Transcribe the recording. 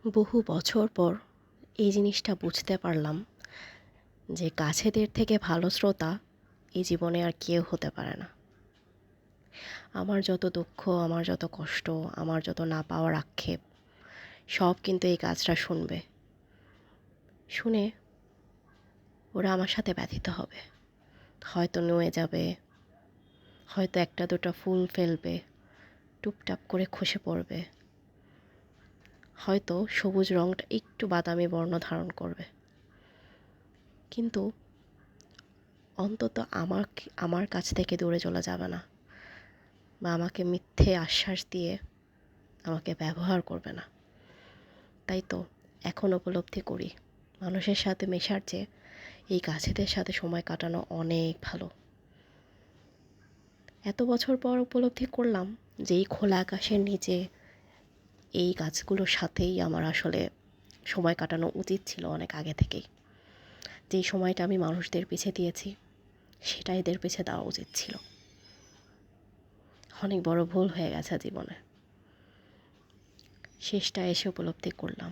বহু বছর পর এই জিনিসটা বুঝতে পারলাম যে কাছেদের থেকে ভালো শ্রোতা এই জীবনে আর কেউ হতে পারে না। আমার যত দুঃখ, আমার যত কষ্ট, আমার যত না পাওয়ার আক্ষেপ, সব কিন্তু এই কাজটা শুনবে। শুনে ওরা আমার সাথে ব্যথিত হবে, হয়তো নুয়ে যাবে, হয়তো একটা দুটো ফুল ফেলবে, টুপটাপ করে খসে পড়বে, হয়তো সবুজ রঙটা একটু বাদামি বর্ণ ধারণ করবে, কিন্তু অন্তত আমার কাছ থেকে দূরে চলে যাবে না, বা আমাকে মিথ্যে আশ্বাস দিয়ে আমাকে ব্যবহার করবে না। তাই তো এখন উপলব্ধি করি, মানুষের সাথে মেশার চেয়ে এই গাছেদের সাথে সময় কাটানো অনেক ভালো। এত বছর পর উপলব্ধি করলাম যে এই খোলা আকাশের নিচে এই গাছগুলোর সাথেই আমার আসলে সময় কাটানো উচিত ছিল অনেক আগে থেকেই। যেই সময়টা আমি মানুষদের পিছে দিয়েছি সেটা এদের পিছে দেওয়া উচিত ছিল। অনেক বড় ভুল হয়ে গেছে জীবনে। শেষটা এসে উপলব্ধি করলাম।